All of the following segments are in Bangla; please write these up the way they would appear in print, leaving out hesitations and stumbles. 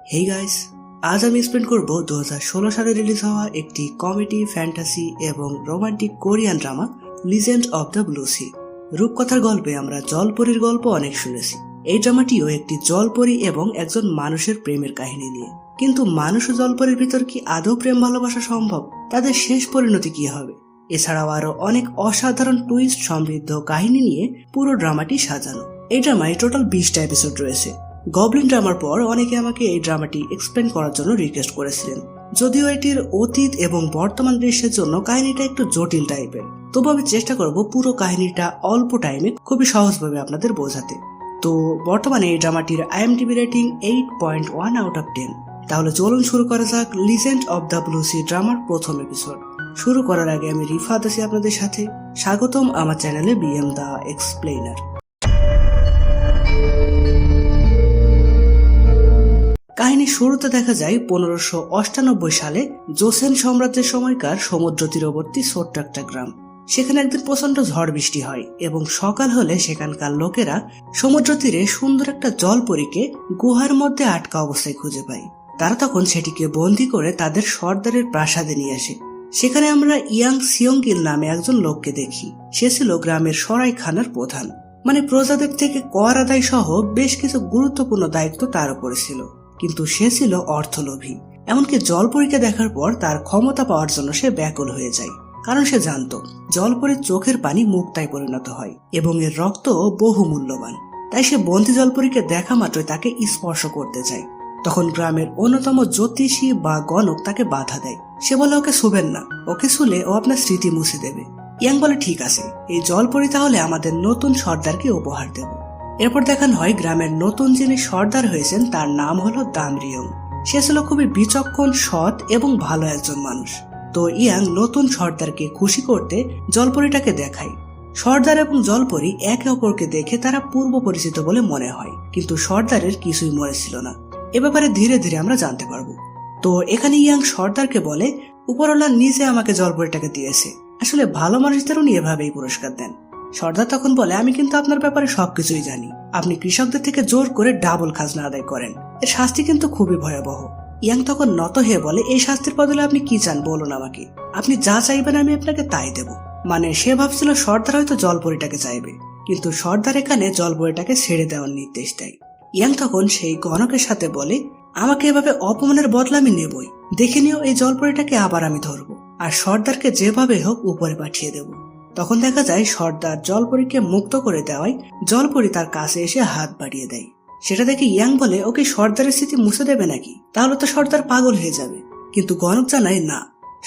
হেই গাইস, আজ আমি এক্সপ্লেন করব 2016 সালে রিলিজ হওয়া একটি কমেডি, ফ্যান্টাসি এবং romantic Korean drama legend of the blue C. রূপকথার গল্পে আমরা জলপরীর গল্প অনেক শুনেছি। এই ড্রামাটিও একটি জলপরী এবং একজন মানুষের প্রেমের কাহিনী নিয়ে। কিন্তু মানুষ ও জলপরীর ভিতর কি আদৌ প্রেম ভালোবাসা সম্ভব? তাদের শেষ পরিণতি কি হবে? এছাড়াও আরো অনেক অসাধারণ টুইস্ট সমৃদ্ধ কাহিনী নিয়ে পুরো ড্রামাটি সাজানো। এই ড্রামায় টোটাল 20টা এপিসোড রয়েছে। গবলিন ড্রামার পর অনেকে আমাকে এই ড্রামাটি এক্সপ্লেন করার জন্য রিকোয়েস্ট করেছিলেন। যদিও এটির অতীত এবং বর্তমান দৃশ্যের জন্য কাহিনীটা একটু জটিল টাইপের, তবু আমি চেষ্টা করব পুরো কাহিনীটা অল্প টাইমে খুবই সহজভাবে আপনাদের বোঝাতে। তো বর্তমানে এই ড্রামাটির IMDb রেটিং 8.1 আউট অফ 10। তাহলে চলুন শুরু করা যাক legend of the blue sea ড্রামার প্রথম এপিসোড। শুরু করার আগে আমি রিফাত আছি আপনাদের সাথে। স্বাগতম আমার চ্যানেলে BM দ্য এক্সপ্লেইনার। কাহিনীর শুরুতে দেখা যায় 1598 সালে জোসেন সাম্রাজ্যের সময়কার সমুদ্র তীরবর্তী ছোট্ট একটা গ্রাম। সেখানে একদিন প্রচন্ড ঝড় বৃষ্টি হয় এবং সকাল হলে সেখানকার লোকেরা সমুদ্র তীরে সুন্দর একটা জলপরীকে গুহার মধ্যে আটকা অবস্থায় খুঁজে পায়। তারা তখন সেটিকে বন্দী করে তাদের সর্দারের প্রাসাদে নিয়ে আসে। সেখানে আমরা ইয়াং সিয়ংগিল নামে একজন লোককে দেখি। সে ছিল গ্রামের সরাইখানার প্রধান, মানে প্রজাদের থেকে কর আদায় সহ বেশ কিছু গুরুত্বপূর্ণ দায়িত্ব তার উপরে ছিল। কিন্তু সে ছিল অর্থলোভী। এমনকি জলপরীকে দেখার পর তার ক্ষমতা পাওয়ার জন্য সে ব্যাকুল হয়ে যায়, কারণ সে জানত জলপরীর চোখের পানি মুক্তায় পরিণত হয় এবং এর রক্ত বহু মূল্যবান। তাই সে বন্দী জলপরীকে দেখা মাত্রই তাকে স্পর্শ করতে চায়। তখন গ্রামের অন্যতম জ্যোতিষী বা গণক তাকে বাধা দেয়। সে বলে ওকে ছুবেন না, ওকে ছুলে ও আপনার স্মৃতি মুছে দেবে। ইয়াং বলে ঠিক আছে, এই জলপরী তাহলে আমাদের নতুন সর্দারকে উপহার দেব। এরপর দেখানো হয় গ্রামের নতুন যিনি সর্দার হয়েছেন তার নাম হলো দামরিয়ং। সে ছিল খুবই বিচক্ষণ, সৎ এবং ভালো একজন মানুষ। তো ইয়াং নতুন সর্দারকে খুশি করতে জলপরীটাকে দেখায়। সর্দার এবং জলপরী একে অপরকে দেখে তারা পূর্ব পরিচিত বলে মনে হয়, কিন্তু সর্দারের কিছুই মনে ছিল না। এ ব্যাপারে ধীরে ধীরে আমরা জানতে পারবো। তো এখানে ইয়াং সর্দারকে বলে উপরওয়ালা নিজে আমাকে জলপরীটাকে দিয়েছে, আসলে ভালো মানুষদের উনি এভাবেই পুরস্কার দেন। সর্দার তখন বলে আমি কিন্তু আপনার ব্যাপারে সবকিছুই জানি। আপনি কৃষকদের থেকে জোর করে ডাবল খাজনা আদায় করেন, এর শাস্তি কিন্তু খুবই ভয়াবহ। ইয়াং তখন নত হয়ে বলে এই শাস্তির বদলে আপনি কি চান বলুন আমাকে, আপনি যা চাইবেন আমি আপনাকে তাই দেব। মানে সে ভাবছিল সর্দার হয়তো জলপরীটাকে চাইবে, কিন্তু সর্দার এখানে জলপরীটাকে ছেড়ে দেওয়ার নির্দেশ দেয়। ইয়াং তখন সেই গণকের সাথে বলে আমাকে এভাবে অপমানের বদলা আমি নেবই, দেখে নিও এই জলপরীটাকে আবার আমি ধরবো আর সর্দারকে যেভাবে হোক উপরে পাঠিয়ে দেব। তখন দেখা যায় সর্দার জলপরীকে মুক্ত করে দেওয়ায় জলপরী তার কাছে এসে হাত বাড়িয়ে দেয়। সেটা দেখে ইয়াং বলে ওকে সর্দারের স্মৃতি মুছে দেবে নাকি, তাহলে তো সর্দার পাগল হয়ে যাবে। কিন্তু গণক জানায় না,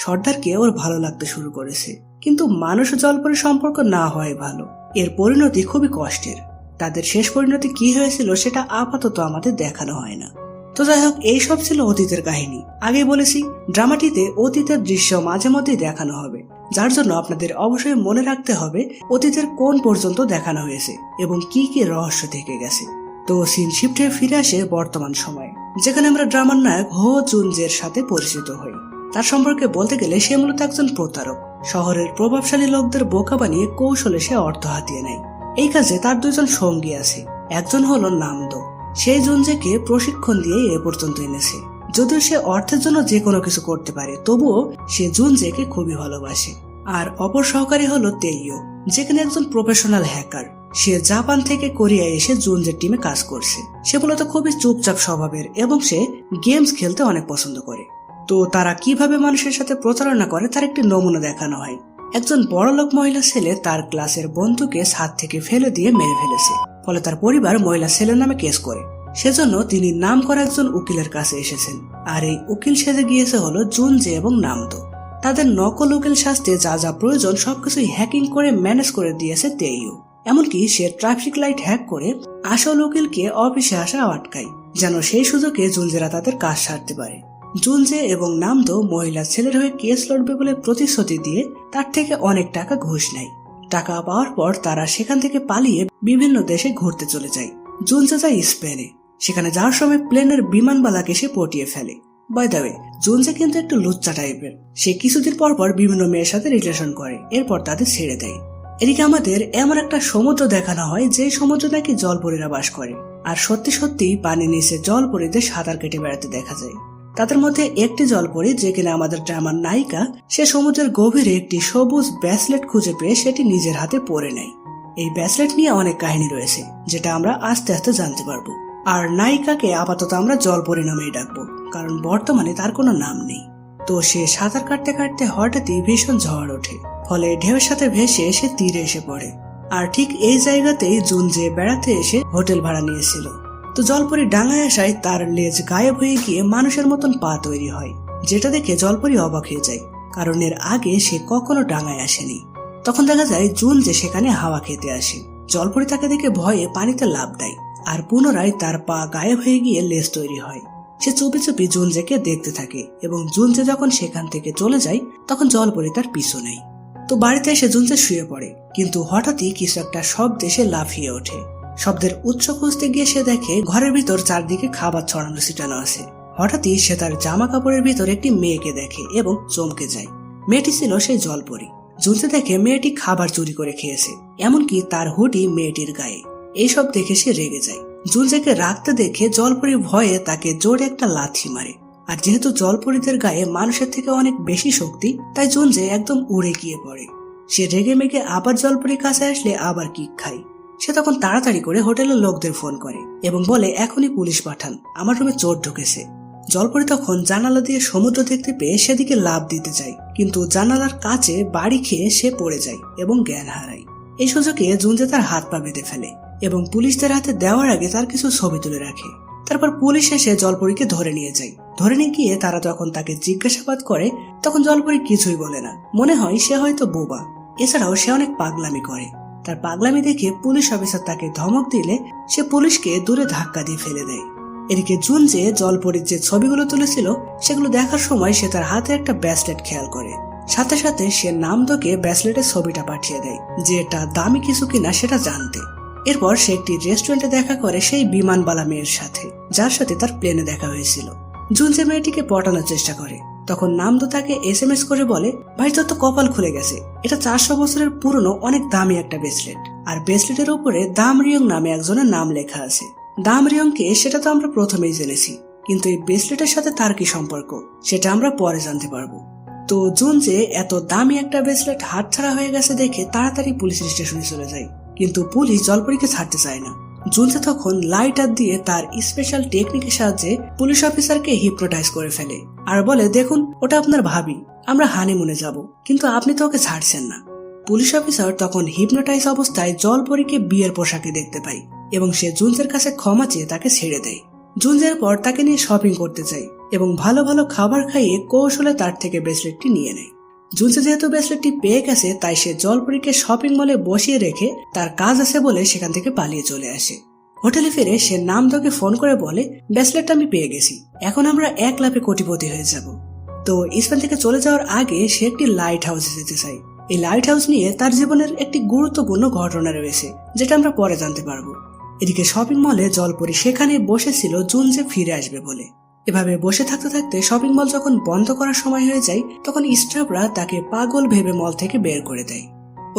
সর্দারকে ওর ভালো লাগতে শুরু করেছে। কিন্তু মানুষ ও জলপরীর সম্পর্ক না হয় ভালো, এর পরিণতি খুবই কষ্টের। তাদের শেষ পরিণতি কি হয়েছিল সেটা আপাতত আমাদের দেখানো হয় না। তো যাই হোক, এইসব ছিল অতীতের কাহিনী। আগে বলেছি ড্রামাটিতে অতীতের দৃশ্য মাঝে মধ্যেই দেখানো হবে, যার জন্য আপনাদের অবশ্যই মনে রাখতে হবে অতীতের কোন পর্যন্ত দেখানো হয়েছে এবং কি কি রহস্য থেকে গেছে। তো সিন শিফট হয়ে ফিরে আসে বর্তমান সময়ে, যেখানে আমরা ড্রামার নায়ক হো জুনজের সাথে পরিচিত হই। তার সম্পর্কে বলতে গেলে সে মূলত একজন প্রতারক। শহরের প্রভাবশালী লোকদের বোকা বানিয়ে কৌশলে সে অর্থ হাতিয়ে নেয়। এই কাজে তার দুইজন সঙ্গী আছে, একজন হলো নামদো। সেই জুনজেকে প্রশিক্ষণ দিয়ে এ পর্যন্ত এনেছে। যদিও সে অর্থের জন্য যে কোনো কিছু করতে পারে, তবুও সে জুনজেকে খুবই ভালোবাসে। আর অপর সহকারী হলো তেইও, যেখানে একজন প্রফেশনাল হ্যাকার। সে জাপান থেকে কোরিয়ায় এসে জুনজের টিমে কাজ করছে। সে মূলত খুবই চুপচাপ স্বভাবের এবং সে গেমস খেলতে অনেক পছন্দ করে। তো তারা কিভাবে মানুষের সাথে প্রতারণা করে তার একটি নমুনা দেখানো হয়। একজন বড়লোক মহিলা ছেলে তার ক্লাসের বন্ধুকে ছাদ থেকে ফেলে দিয়ে মেরে ফেলেছে, ফলে তার পরিবার মহিলা ছেলের নামে কেস করে। সেজন্য তিনি নাম করা একজন উকিলের কাছে এসেছেন, আর এই উকিল সেজে গিয়েছে হলো জুনজে এবং নামদো। তাদের নকল উকিল সাজতে যা যা প্রয়োজন সবকিছুই হ্যাকিং করে ম্যানেজ করে দিয়েছে তেইও। এমনকি সে ট্রাফিক লাইট হ্যাক করে আসল উকিলকে অফিসে আসা আটকায়, যেন সেই সুযোগে জুনজেরা তাদের কাজ সারতে পারে। জুনজে এবং নামদো মহিলা ছেলের হয়ে কেস লড়বে বলে প্রতিশ্রুতি দিয়ে তার থেকে অনেক টাকা ঘুষ নেয়। টাকা পাওয়ার পর তারা সেখান থেকে পালিয়ে বিভিন্ন দেশে ঘুরতে চলে যায়। জুনজে যায় স্পেনে। সেখানে যাওয়ার সময় প্লেনের বিমানবালাকে সে পটিয়ে ফেলে। বাই দ্য ওয়ে, জুনজে কিন্তু একটু লুচ্চা টাইপের। সে কিছুদিন পর পর বিভিন্ন মেয়ের সাথে রিলেশন করে, এরপর তাদের ছেড়ে দেয়। এদিকে আমাদের এমন একটা সমুদ্র দেখানো হয় যে সমুদ্র নাকি জলপরীরা বাস করে, আর সত্যি সত্যি পানির নিচে জলপরীদের সাঁতার কেটে বেড়াতে দেখা যায়। তাদের মধ্যে একটি জলপরী, যে কিনা আমাদের ড্রামার নায়িকা, সে সমুদ্রের গভীরে একটি সবুজ ব্রেসলেট খুঁজে পেয়ে সেটি নিজের হাতে পরে নেয়। এই ব্রেসলেট নিয়ে অনেক কাহিনী রয়েছে, যেটা আমরা আস্তে আস্তে জানতে পারবো। আর নায়িকাকে আপাতত আমরা জলপরী নামেই ডাকবো, কারণ বর্তমানে তার কোনো নাম নেই। তো সে সাঁতার কাটতে কাটতে হঠাৎই ভীষণ ঝড় ওঠে, ফলে ঢেউয়ের সাথে ভেসে এসে তীরে এসে পড়ে। আর ঠিক এই জায়গাতেই জুনজে বেড়াতে এসে হোটেল ভাড়া নিয়েছিল। তো জলপরী ডাঙায় আসায় তার লেজ গায়েব হয়ে গিয়ে মানুষের মতন পা তৈরি হয়, যেটা দেখে জলপরী অবাক হয়ে যায়, কারণ এর আগে সে কখনো ডাঙায় আসেনি। তখন দেখা যায় জুনজে সেখানে হাওয়া খেতে আসে। জলপরী তাকে দেখে ভয়ে পানিতে লাফ দেয়, আর পুনরায় তার পা গায়েব হয়ে গিয়ে লেজ তৈরি হয়। সে চুপি চুপি জুনজেকে দেখতে থাকে, এবং জুনজে যখন সেখান থেকে চলে যায় তখন জলপরী তার পিছু নেয়। তো বাড়িতে এসে জুনজে শুয়ে পড়ে, কিন্তু হঠাৎই কিছু একটা শব্দে সে লাফিয়ে ওঠে। শব্দের উৎস খুঁজতে গিয়ে সে দেখে ঘরের ভিতর চারদিকে খাবার ছড়ানো ছিটানো আছে। হঠাৎই সে তার জামা কাপড়ের ভিতর একটি মেয়েকে দেখে এবং চমকে যায়। মেয়েটি ছিল সেই জলপরী। জুনজে দেখে মেয়েটি খাবার চুরি করে খেয়েছে, এমনকি তার হুডি মেয়েটির গায়ে। এইসব দেখে সে রেগে যায়। জুনজেকে রাখতে দেখে জলপরী ভয়ে তাকে জোরে একটা লাথি মারে। আর যেহেতু জলপরীদের গায়ে মানুষের থেকে অনেক বেশি শক্তি, তাই জুনজে একদম উড়ে গিয়ে পড়ে। সে রেগে মেগে আবার জলপরীর কাছে আসলে আবার কিক খায়। সে তখন তাড়াতাড়ি করে হোটেলের লোকদের ফোন করে এবং বলে, এখনই পুলিশ পাঠান, আমার রুমে চোর ঢুকেছে। জলপরী তখন জানালা দিয়ে সমুদ্র দেখতে পেয়ে সেদিকে লাফ দিতে যায়, কিন্তু জানালার কাছে বাড়ি খেয়ে সে পড়ে যায় এবং জ্ঞান হারায়। এই সুযোগে জুনজে তার হাত পা বেঁধে ফেলে এবং পুলিশদের হাতে দেওয়ার আগে তার কিছু ছবি তুলে রাখে। তারপর পুলিশ এসে জলপরীকে ধরে নিয়ে যায়। ধরে নিয়ে গিয়ে তারা যখন তাকে জিজ্ঞাসাবাদ করে, তখন জলপরী কিছুই বলে না। মনে হয় সে হয়তো বোবা। এছাড়াও সে অনেক পাগলামি করে। তার পাগলামি দেখে পুলিশ অফিসার তাকে ধমক দিলে সে পুলিশকে দূরে ধাক্কা দিয়ে ফেলে দেয়। এদিকে জুনজে জলপরীর যে ছবিগুলো তুলেছিল সেগুলো দেখার সময় সে তার হাতে একটা ব্রেসলেট খেয়াল করে। সাথে সাথে সে নামদোকে ব্রেসলেটের ছবিটা পাঠিয়ে দেয়, যে এটা দামি কিছু কিনা সেটা জানতে। এরপর সে একটি রেস্টুরেন্টে দেখা করে সেই বিমানবালা মেয়ের সাথে, যার সাথে তার প্লেনে দেখা হয়েছিল। জুনজে মেয়েটিকে পটানোর চেষ্টা করে। তখন নামদো তাকে SMS করে বলে, ভাই তোর তো কপাল খুলে গেছে, এটা 400 বছরের পুরনো অনেক দামি একটা ব্রেসলেট, আর ব্রেসলেটের উপরে দামরিয়ং নামে একজনের নাম লেখা আছে। দামরিয়ংকে সেটা তো আমরা প্রথমেই জেনেছি, কিন্তু এই ব্রেসলেটের সাথে তার কি সম্পর্ক সেটা আমরা পরে জানতে পারবো। তো জুনজে এত দামি একটা ব্রেসলেট হাতছাড়া হয়ে গেছে দেখে তাড়াতাড়ি পুলিশ স্টেশনে চলে যায়, কিন্তু পুলিশ জলপরীকে ছাড়তে চায় না। জুনজে তখন লাইটার দিয়ে তার স্পেশাল টেকনিকের সাহায্যে পুলিশ অফিসারকে হিপনোটাইজ করে ফেলে আর বলে, দেখুন ওটা আপনার ভাবি, আমরা হানিমুনে যাব, কিন্তু আপনি তো ওকে ছাড়ছেন না। পুলিশ অফিসার তখন হিপনোটাইজ অবস্থায় জলপরীকে বিয়ের পোশাকে দেখতে পায় এবং সে জুনজের কাছে ক্ষমা চেয়ে তাকে ছেড়ে দেয়। জুনজের পর তাকে নিয়ে শপিং করতে চায় এবং ভালো ভালো খাবার খাইয়ে কৌশলে তার থেকে ব্রেসলেটটি নিয়ে নেয়। জুনজে যেহেতু ব্রেসলেটটি পেয়ে গেছে, তাই সে জলপরীকে শপিং মলে বসিয়ে রেখে তার কাজ আছে বলে সেখান থেকে পালিয়ে চলে আসে। হোটেলে ফিরে সে নামদোকে ফোন করে বলে, ব্রেসলেটটা আমি পেয়ে গেছি, এখন আমরা 1 লাফে কোটিপতি হয়ে যাব। তো স্পেন থেকে চলে যাওয়ার আগে সে একটি লাইট হাউসে যেতে চায়। এই লাইট হাউস নিয়ে তার জীবনের একটি গুরুত্বপূর্ণ ঘটনা রয়েছে, যেটা আমরা পরে জানতে পারবো। এদিকে শপিং মলে জলপরী সেখানে বসেছিল জুনজে ফিরে আসবে বলে। এভাবে বসে থাকতে থাকতে শপিং মল যখন বন্ধ করার সময় হয়ে যায়, তখন স্টাফরা তাকে পাগল ভেবে মল থেকে বের করে দেয়।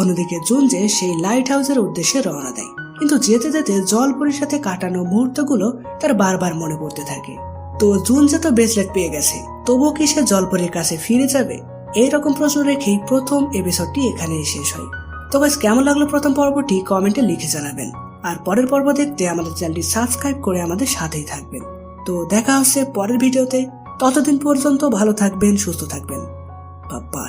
অন্যদিকে জুনজে সেই লাইট হাউসের উদ্দেশ্যে রওনা দেয়, কিন্তু যেতে যেতে জলপরীর সাথে কাটানো মুহূর্তগুলো তার বারবার মনে পড়তে থাকে। তো জুনজে তো ব্রেসলেট পেয়ে গেছে, তবুও কি সে জলপরীর কাছে ফিরে যাবে? এইরকম প্রশ্ন রেখেই প্রথম এপিসোডটি এখানেই শেষ হয়। তো গাইস, কেমন লাগলো প্রথম পর্বটি কমেন্টে লিখে জানাবেন, আর পরের পর্ব দেখতে আমাদের চ্যানেলটি সাবস্ক্রাইব করে আমাদের সাথেই থাকবেন। তো দেখা হচ্ছে পরের ভিডিওতে। ততদিন পর্যন্ত ভালো থাকবেন, সুস্থ থাকবেন। বাই।